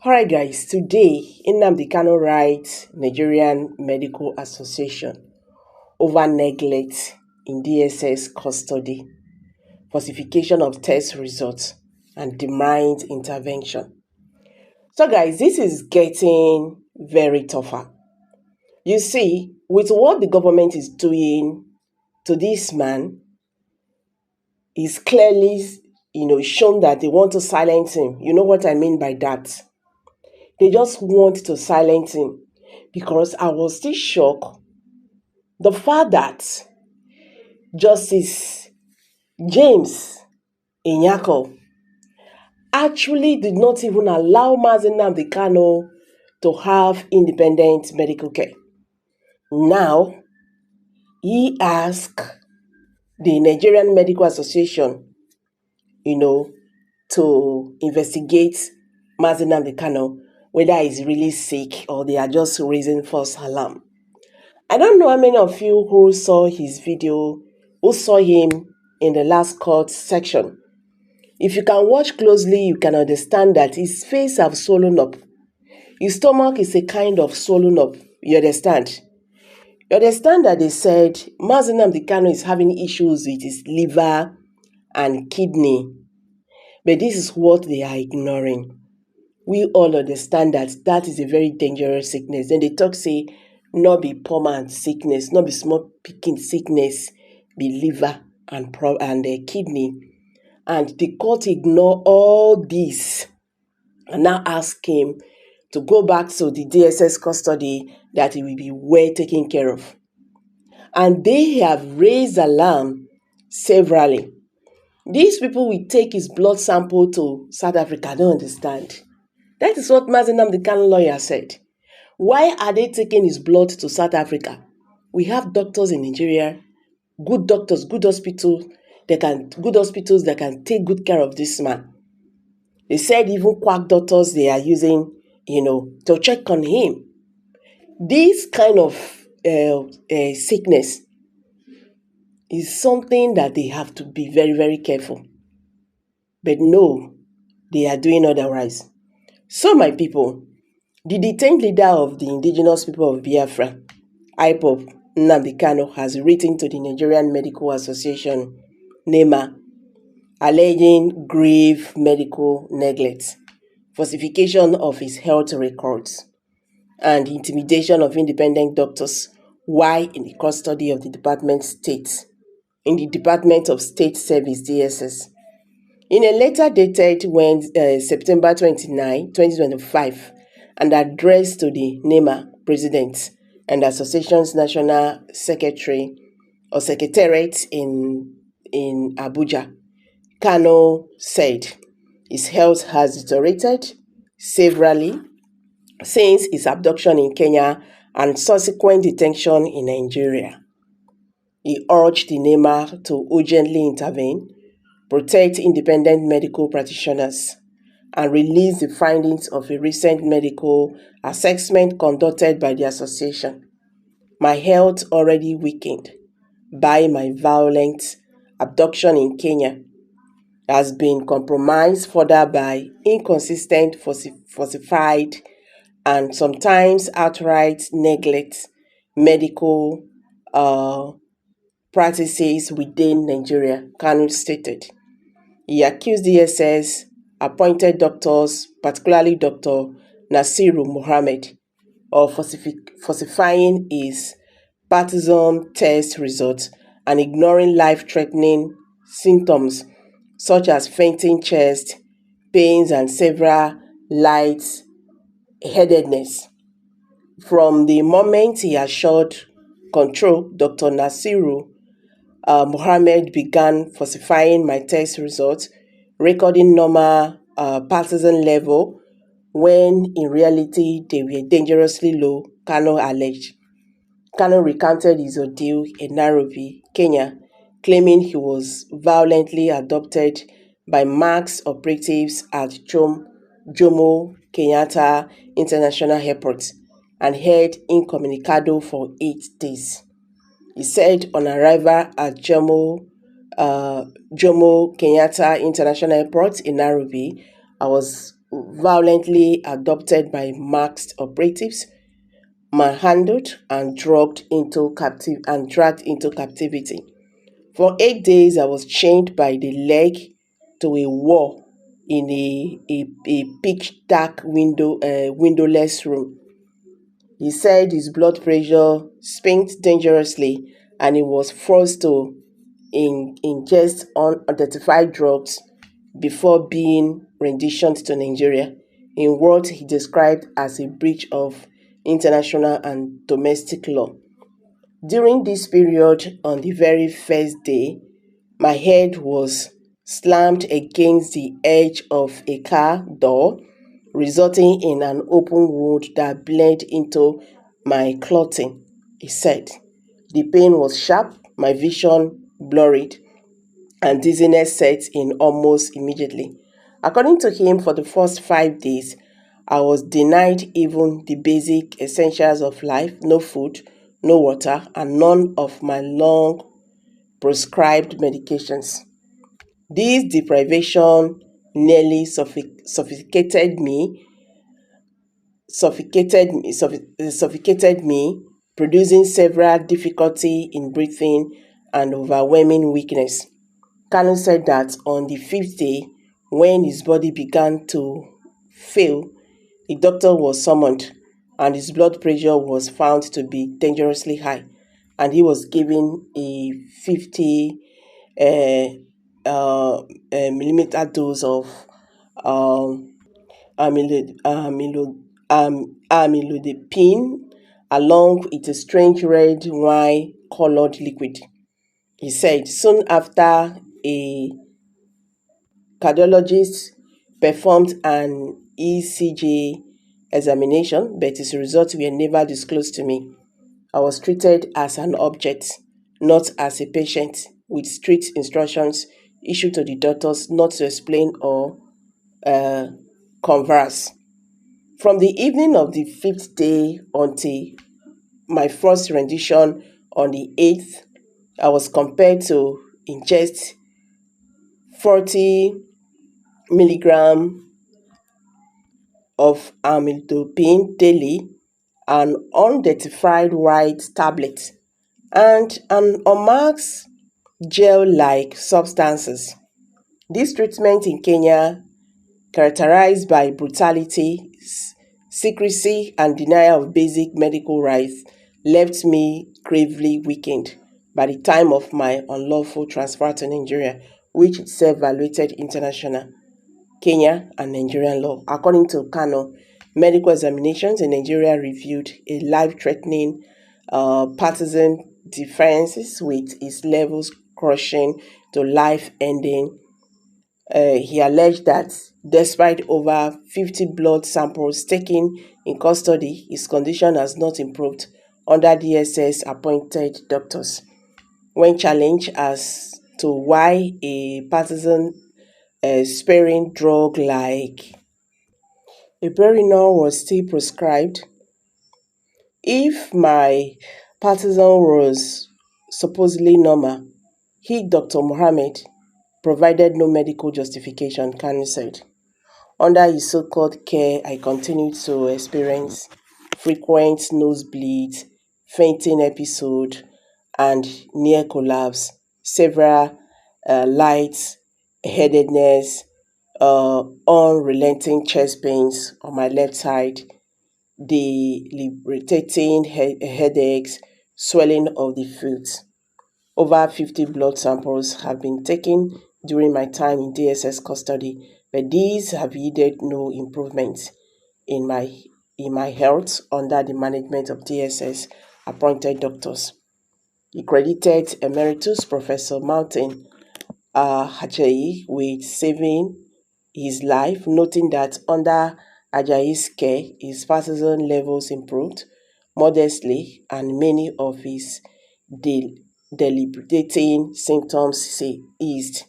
Alright guys, today Nnamdi Kanu writes Nigerian Medical Association over neglect in DSS custody, falsification of test results and demand intervention. So guys, this is getting very tougher. You see, with what the government is doing to this man, is clearly, shown that they want to silence him. You know what I mean by that? They just want to silence him because I was still shocked the fact that Justice James Inyako actually did not even allow Nnamdi Kanu to have independent medical care. Now, he asked the Nigerian Medical Association, to investigate Nnamdi Kanu, whether he's really sick or they are just raising false alarm. I don't know how many of you who saw his video, who saw him in the last court section. If you can watch closely, you can understand that his face has swollen up. His stomach is a kind of swollen up. You understand? You understand that they said Nnamdi Kanu is having issues with his liver and kidney. But this is what they are ignoring. We all understand that that is a very dangerous sickness. Then they talk say, not be poor man sickness, not be small picking sickness, be liver and kidney. And the court ignore all this and now ask him to go back to the DSS custody that he will be well taken care of. And they have raised alarm severally. These people will take his blood sample to South Africa. I don't understand. That is what Nnamdi Kanu lawyer said. Why are they taking his blood to South Africa? We have doctors in Nigeria, good doctors, good hospitals that can take good care of this man. They said even quack doctors they are using, to check on him. This kind of sickness is something that they have to be very, very careful. But no, they are doing otherwise. So my people, the detained leader of the indigenous people of Biafra, IPOB, Nnamdi Kanu, has written to the Nigerian Medical Association, NEMA, alleging grave medical neglect, falsification of his health records, and intimidation of independent doctors while in the custody of the Department of State Service, DSS. In a letter dated September 29, 2025, and addressed to the NEMA president and the association's national secretary or secretariat in Abuja, Kanu said his health has deteriorated severely since his abduction in Kenya and subsequent detention in Nigeria. He urged the NEMA to urgently intervene, protect independent medical practitioners, and release the findings of a recent medical assessment conducted by the association. My health already weakened by my violent abduction in Kenya has been compromised further by inconsistent, falsified, and sometimes outright neglect medical practices within Nigeria, Kanu stated. He accused DSS appointed doctors, particularly Dr. Nasiru Mohammed, of falsifying his partisan test results and ignoring life-threatening symptoms such as fainting chest pains and several light-headedness. From the moment he assured control, Dr. Nasiru Mohammed began falsifying my test results, recording normal partisan level when in reality they were dangerously low, Kanu alleged. Kanu recounted his ordeal in Nairobi, Kenya, claiming he was violently abducted by Marks operatives at Jomo Kenyatta International Airport and held incommunicado for 8 days. He said on arrival at Jomo Kenyatta International Airport in Nairobi, I was violently abducted by masked operatives, manhandled and dragged into captivity. For 8 days, I was chained by the leg to a wall in a pitch dark windowless room. He said his blood pressure spiked dangerously and he was forced to ingest unidentified drugs before being renditioned to Nigeria in what he described as a breach of international and domestic law. During this period, on the very first day, my head was slammed against the edge of a car door, resulting in an open wound that bled into my clothing, he said. The pain was sharp, my vision blurred, and dizziness set in almost immediately. According to him, for the first 5 days, I was denied even the basic essentials of life: no food, no water, and none of my long prescribed medications. This deprivation nearly suffocated me, producing several difficulty in breathing and overwhelming weakness. Kanu said that on the fifth day, when his body began to fail, a doctor was summoned and his blood pressure was found to be dangerously high, and he was given a 50 uh, millimeter dose of um, amlodipine along with a strange red wine colored liquid. He said soon after, a cardiologist performed an ECG examination, but his results were never disclosed to me. I was treated as an object, not as a patient, with strict instructions issued to the doctors not to explain or uh, converse. From the evening of the fifth day until my first rendition on the 8th, I was compelled to ingest 40 milligram of amlodipine daily, an unidentified white tablet, and an unmarked gel-like substances. This treatment in Kenya, characterized by brutality, secrecy, and denial of basic medical rights, left me gravely weakened by the time of my unlawful transfer to Nigeria, which itself violated international, Kenya, and Nigerian law. According to Kanu, medical examinations in Nigeria reviewed a life-threatening partisan differences with its levels crushing to life-ending. He alleged that despite over 50 blood samples taken in custody, his condition has not improved under DSS appointed doctors. When challenged as to why a partisan sparing drug like Ibuprofen was still prescribed, if my partisan was supposedly normal, he, Dr. Mohammed, provided no medical justification, Kanu said. Under his so-called care, I continued to experience frequent nosebleeds, fainting episodes, and near collapse, several light-headedness, unrelenting chest pains on my left side, debilitating headaches, swelling of the foot. Over 50 blood samples have been taken during my time in DSS custody, but these have yielded no improvements in my health under the management of DSS appointed doctors. He credited Emeritus Professor Martin Ajayi with saving his life, noting that under Ajayi's care, his partisan levels improved modestly and many of his debilitating symptoms eased.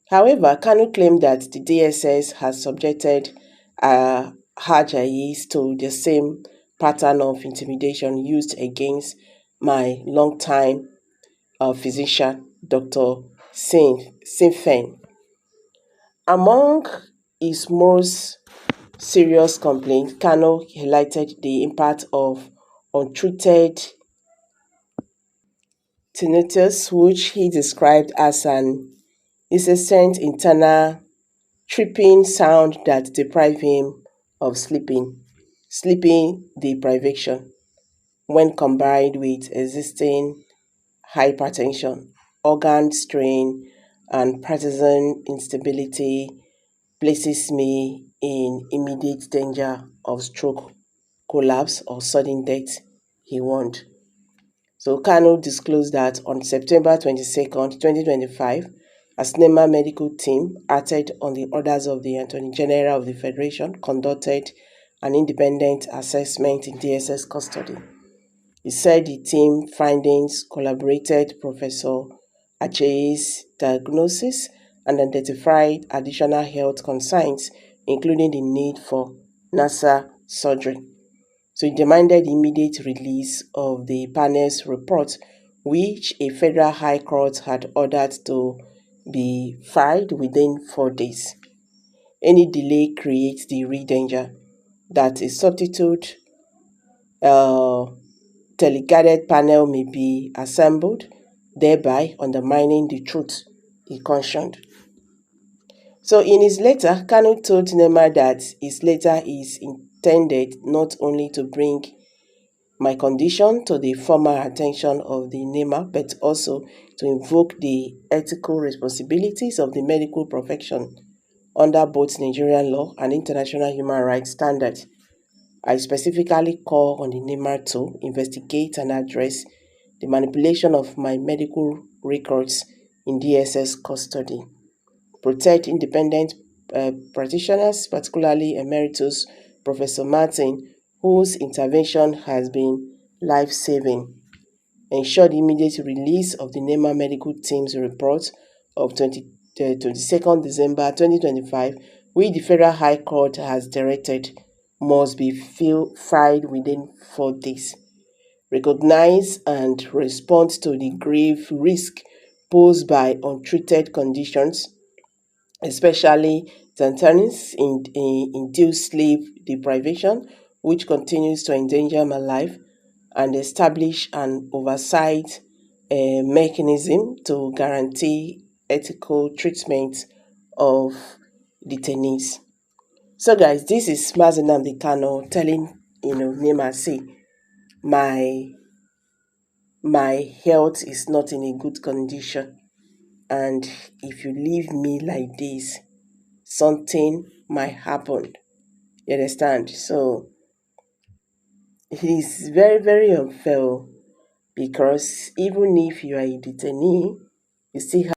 However, Kanu claimed that the DSS has subjected Ajayi to the same pattern of intimidation used against my longtime physician, Dr. Sinfen. Among his most serious complaint, Kanu highlighted the impact of untreated tinnitus, which he described as an incessant internal tripping sound that deprived him of sleeping deprivation when combined with existing hypertension, organ strain, and partisan instability places me in immediate danger of stroke, collapse, or sudden death, he warned. So Kanu disclosed that on September 22nd, 2025, a SNEMA medical team, acted on the orders of the Attorney General of the Federation, conducted an independent assessment in DSS custody. He said the team findings collaborated Professor Ache's diagnosis and identified additional health concerns, including the need for NASA surgery. So he demanded the immediate release of the panel's report, which a federal high court had ordered to be filed within 4 days. Any delay creates the real danger that a substitute teleguided panel may be assembled, thereby undermining the truth, he cautioned. So in his letter, Kanu told Nema that his letter is intended not only to bring my condition to the formal attention of the NEMA, but also to invoke the ethical responsibilities of the medical profession under both Nigerian law and international human rights standards. I specifically call on the NEMA to investigate and address the manipulation of my medical records in DSS custody, protect independent practitioners, particularly Emeritus Professor Martin, whose intervention has been life-saving, ensure the immediate release of the NEMA medical team's report of 22nd December 2025, which the Federal High Court has directed must be filed within 4 days. Recognize and respond to the grave risk posed by untreated conditions, especially Tantanis induced sleep deprivation, which continues to endanger my life, and establish an oversight mechanism to guarantee ethical treatment of detainees. So guys, this is Nnamdi Kanu telling Nema, see, my health is not in a good condition, and if you leave me like this, something might happen. You understand? So it is very, very unfair, because even if you are a detainee, you still have